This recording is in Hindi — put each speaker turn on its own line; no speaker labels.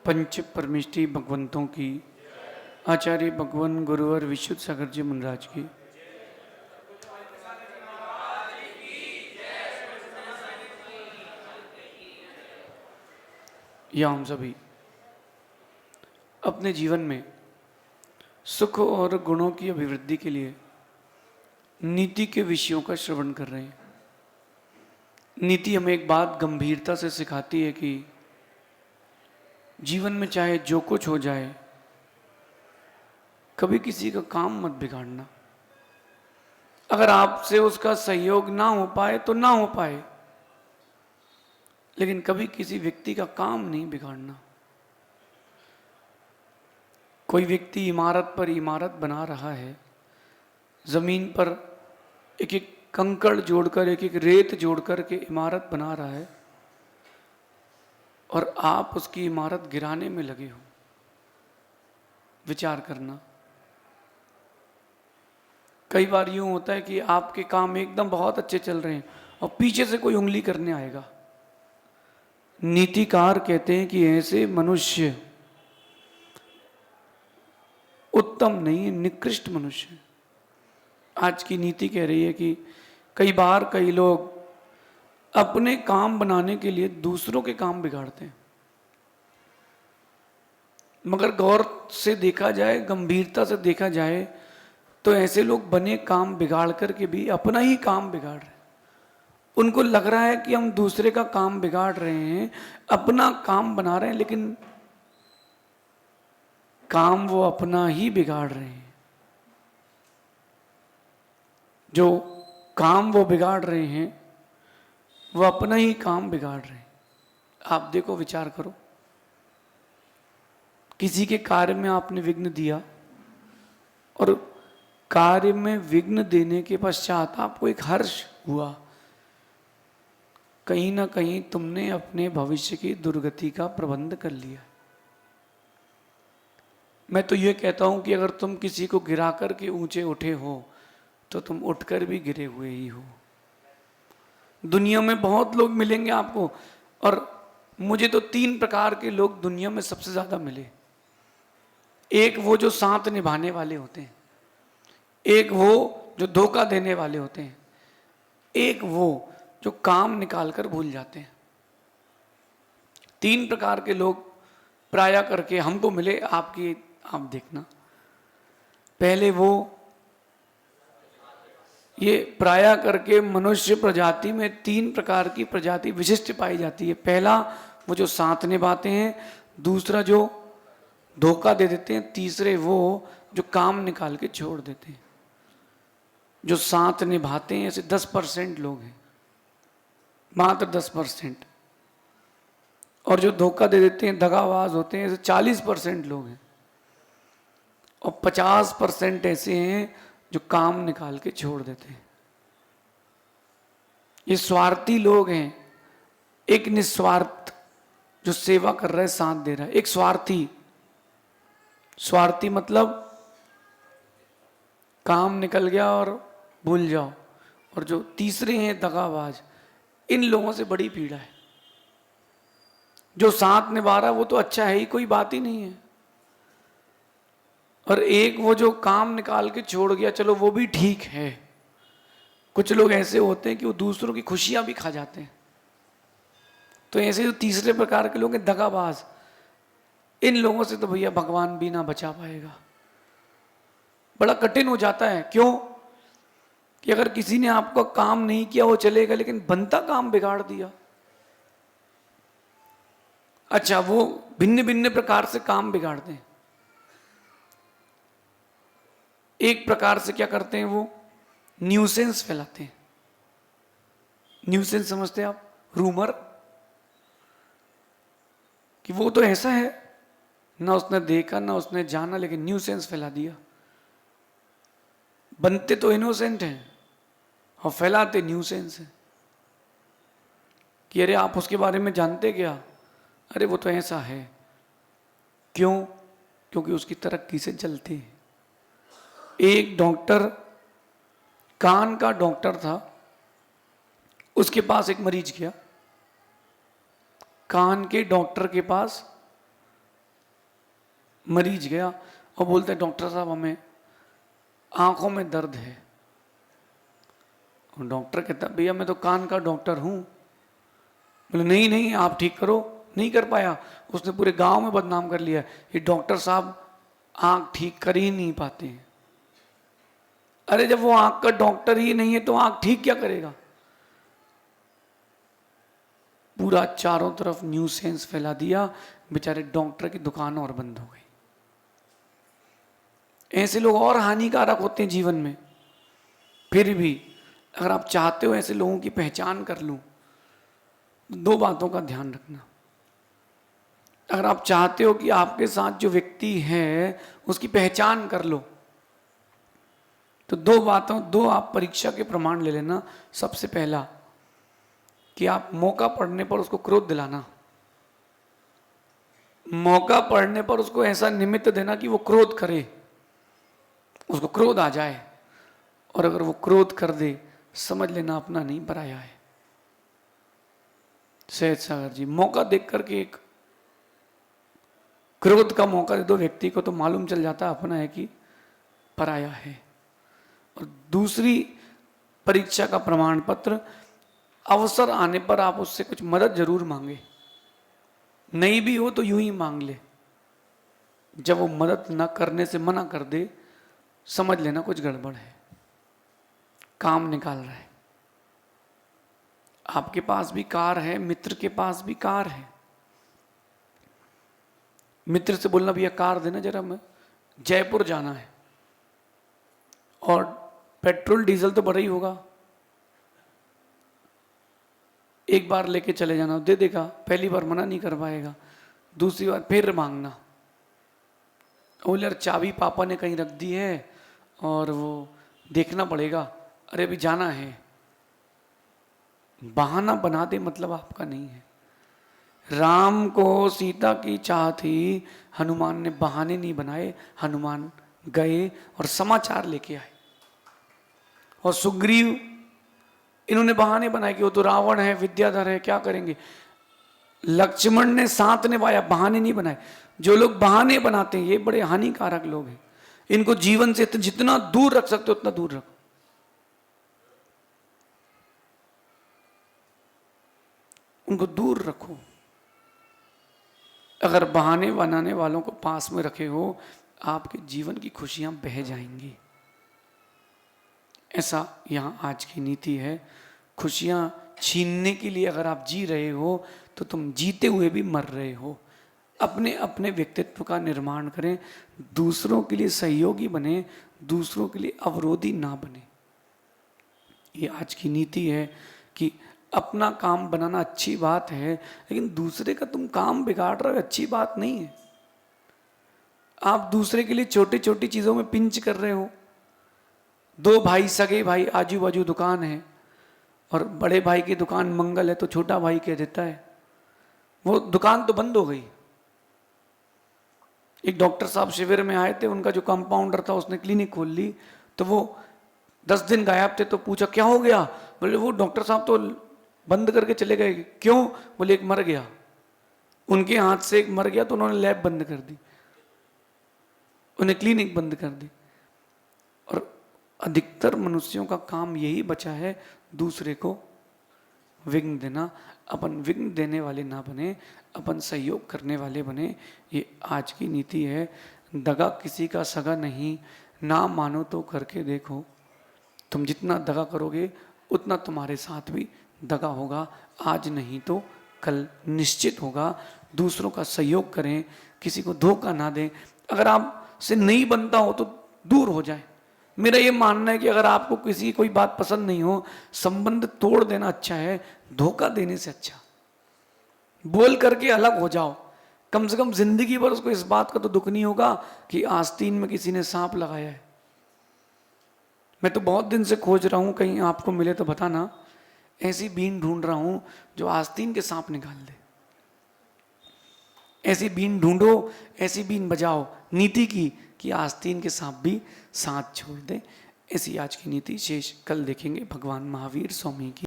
पंच परमिष्टि भगवंतों की, आचार्य भगवान गुरुवर विशुद्ध सागर जी मुनराज की, या हम सभी अपने जीवन में सुख और गुणों की अभिवृद्धि के लिए नीति के विषयों का श्रवण कर रहे हैं। नीति हमें एक बात गंभीरता से सिखाती है कि जीवन में चाहे जो कुछ हो जाए, कभी किसी का काम मत बिगाड़ना। अगर आपसे उसका सहयोग ना हो पाए तो ना हो पाए, लेकिन कभी किसी व्यक्ति का काम नहीं बिगाड़ना। कोई व्यक्ति इमारत पर इमारत बना रहा है, जमीन पर एक एक कंकड़ जोड़कर, एक एक रेत जोड़कर के इमारत बना रहा है, और आप उसकी इमारत गिराने में लगे हो। विचार करना। कई बार यूं होता है कि आपके काम एकदम बहुत अच्छे चल रहे हैं और पीछे से कोई उंगली करने आएगा। नीतिकार कहते हैं कि ऐसे मनुष्य उत्तम नहीं है, निकृष्ट मनुष्य। आज की नीति कह रही है कि कई बार कई लोग अपने काम बनाने के लिए दूसरों के काम बिगाड़ते हैं। मगर गौर से देखा जाए, गंभीरता से देखा जाए, तो ऐसे लोग बने काम बिगाड़ करके भी अपना ही काम बिगाड़ रहे हैं। उनको लग रहा है कि हम दूसरे का काम बिगाड़ रहे हैं, अपना काम बना रहे हैं, लेकिन काम वो अपना ही बिगाड़ रहे हैं। जो काम वो बिगाड़ रहे हैं, वो अपना ही काम बिगाड़ रहे हैं। आप देखो, विचार करो, किसी के कार्य में आपने विघ्न दिया और कार्य में विघ्न देने के पश्चात आपको एक हर्ष हुआ। कहीं ना कहीं तुमने अपने भविष्य की दुर्गति का प्रबंध कर लिया। मैं तो ये कहता हूं कि अगर तुम किसी को गिरा कर के ऊंचे उठे हो तो तुम उठकर भी गिरे हुए ही हो। दुनिया में बहुत लोग मिलेंगे आपको, और मुझे तो 3 प्रकार के लोग दुनिया में सबसे ज्यादा मिले। एक वो जो साथ निभाने वाले होते हैं, एक वो जो धोखा देने वाले होते हैं, एक वो जो काम निकाल कर भूल जाते हैं। 3 प्रकार के लोग प्राय करके हमको मिले। आप देखना। पहले वो, ये प्राय करके मनुष्य प्रजाति में 3 प्रकार की प्रजाति विशिष्ट पाई जाती है। पहला वो जो साथ निभाते हैं, दूसरा जो धोखा दे देते हैं, तीसरे वो जो काम निकाल के छोड़ देते हैं। जो साथ निभाते हैं ऐसे 10% लोग हैं, मात्र 10%। और जो धोखा दे देते हैं, दगाबाज होते हैं, ऐसे 40% लोग हैं। और 50% ऐसे हैं जो काम निकाल के छोड़ देते हैं। ये स्वार्थी लोग हैं। एक निस्वार्थ जो सेवा कर रहा है, साथ दे रहा है। एक स्वार्थी, स्वार्थी मतलब काम निकल गया और भूल जाओ। और जो तीसरे हैं दगाबाज, इन लोगों से बड़ी पीड़ा है। जो साथ निभा रहा है वो तो अच्छा है ही, कोई बात ही नहीं है। और एक वो जो काम निकाल के छोड़ गया, चलो वो भी ठीक है। कुछ लोग ऐसे होते हैं कि वो दूसरों की खुशियां भी खा जाते हैं। तो ऐसे जो तीसरे प्रकार के लोग हैं दगाबाज, इन लोगों से तो भैया भगवान भी ना बचा पाएगा। बड़ा कठिन हो जाता है। क्यों? कि अगर किसी ने आपका काम नहीं किया वो चलेगा, लेकिन बनता काम बिगाड़ दिया। अच्छा, वो भिन्न भिन्न प्रकार से काम बिगाड़ते हैं। एक प्रकार से क्या करते हैं, वो न्यूसेंस फैलाते हैं। न्यूसेंस समझते हैं आप? रूमर, कि वो तो ऐसा है, ना उसने देखा ना उसने जाना, लेकिन न्यूसेंस फैला दिया। बनते तो इनोसेंट हैं और फैलाते न्यूसेंस हैं। कि अरे आप उसके बारे में जानते क्या? अरे वो तो ऐसा है। क्यों? क्योंकि उसकी तरक्की से चलती है। एक डॉक्टर, कान का डॉक्टर था, उसके पास एक मरीज गया। कान के डॉक्टर के पास मरीज गया और बोलता है डॉक्टर साहब हमें आंखों में दर्द है। और डॉक्टर कहता भैया मैं तो कान का डॉक्टर हूं। बोले नहीं नहीं आप ठीक करो। नहीं कर पाया, उसने पूरे गांव में बदनाम कर लिया, ये डॉक्टर साहब आंख ठीक कर ही नहीं पाते हैं। अरे जब वो आंख का डॉक्टर ही नहीं है तो आंख ठीक क्या करेगा। पूरा चारों तरफ न्यूसेंस फैला दिया, बेचारे डॉक्टर की दुकान और बंद हो गई। ऐसे लोग और हानिकारक होते हैं जीवन में। फिर भी अगर आप चाहते हो ऐसे लोगों की पहचान कर लूं, दो बातों का ध्यान रखना। अगर आप चाहते हो कि आपके साथ जो व्यक्ति है उसकी पहचान कर लो, तो दो आप परीक्षा के प्रमाण ले लेना। सबसे पहला कि आप मौका पड़ने पर उसको क्रोध दिलाना, मौका पड़ने पर उसको ऐसा निमित्त देना कि वो क्रोध करे, उसको क्रोध आ जाए, और अगर वो क्रोध कर दे समझ लेना अपना नहीं पराया है। सहज सागर जी, मौका देख करके एक क्रोध का मौका दे दो व्यक्ति को तो मालूम चल जाता अपना है कि पराया है। और दूसरी परीक्षा का प्रमाण पत्र, अवसर आने पर आप उससे कुछ मदद जरूर मांगे, नहीं भी हो तो यूं ही मांग ले। जब वो मदद न करने से मना कर दे समझ लेना कुछ गड़बड़ है, काम निकाल रहा है। आपके पास भी कार है, मित्र के पास भी कार है, मित्र से बोलना भैया कार देना जरा, मैं जयपुर जाना है, और पेट्रोल डीजल तो बढ़ा ही होगा, एक बार लेके चले जाना, दे देगा, पहली बार मना नहीं कर पाएगा, दूसरी बार फिर मांगना। बोले यार चाबी पापा ने कहीं रख दी है और वो देखना पड़ेगा, अरे अभी जाना है। बहाना बना दे मतलब आपका नहीं है। राम को सीता की चाह थी, हनुमान ने बहाने नहीं बनाए, हनुमान गए और समाचार लेके आए। और सुग्रीव, इन्होंने बहाने बनाए कि वो तो रावण है, विद्याधर है, क्या करेंगे। लक्ष्मण ने साथ निभाया, बहाने नहीं बनाए। जो लोग बहाने बनाते हैं ये बड़े हानिकारक लोग हैं, इनको जीवन से जितना दूर रख सकते हो उतना दूर रखो। उनको दूर रखो। अगर बहाने बनाने वालों को पास में रखे हो, आपके जीवन की खुशियां बह जाएंगी। ऐसा यहां आज की नीति है। खुशियां छीनने के लिए अगर आप जी रहे हो तो तुम जीते हुए भी मर रहे हो। अपने अपने व्यक्तित्व का निर्माण करें, दूसरों के लिए सहयोगी बने, दूसरों के लिए अवरोधी ना बने। ये आज की नीति है कि अपना काम बनाना अच्छी बात है, लेकिन दूसरे का तुम काम बिगाड़ रहे हो अच्छी बात नहीं है। आप दूसरे के लिए छोटी छोटी चीजों में पिंच कर रहे हो। दो भाई, सगे भाई, आजू बाजू दुकान है, और बड़े भाई की दुकान मंगल है तो छोटा भाई कह देता है, वो दुकान तो बंद हो गई। एक डॉक्टर साहब शिविर में आए थे, उनका जो कंपाउंडर था उसने क्लिनिक खोल ली, तो वो 10 दिन गायब थे, तो पूछा क्या हो गया। बोले वो डॉक्टर साहब तो बंद करके चले गए। क्यों? बोले एक मर गया, उनके हाथ से एक मर गया तो उन्होंने लैब बंद कर दी, उन्हें क्लिनिक बंद कर दी। और अधिकतर मनुष्यों का काम यही बचा है, दूसरे को विघ्न देना। अपन विघ्न देने वाले ना बने, अपन सहयोग करने वाले बने। ये आज की नीति है। दगा किसी का सगा नहीं, ना मानो तो करके देखो। तुम जितना दगा करोगे उतना तुम्हारे साथ भी दगा होगा, आज नहीं तो कल निश्चित होगा। दूसरों का सहयोग करें, किसी को धोखा ना दें। अगर आपसे नहीं बनता हो तो दूर हो जाए। मेरा ये मानना है कि अगर आपको किसी की कोई बात पसंद नहीं हो, संबंध तोड़ देना अच्छा है धोखा देने से अच्छा। बोल करके अलग हो जाओ, कम से कम जिंदगी भर उसको इस बात का तो दुख नहीं होगा कि आस्तीन में किसी ने सांप लगाया है। मैं तो बहुत दिन से खोज रहा हूं, कहीं आपको मिले तो बताना। ऐसी बीन ढूंढ रहा हूं जो आस्तीन के सांप निकाल दे। ऐसी बीन ढूंढो, ऐसी बीन बजाओ नीति की कि आस्तीन के सांप भी साथ छोड़ दे। ऐसी आज की नीति। शेष कल देखेंगे। भगवान महावीर स्वामी की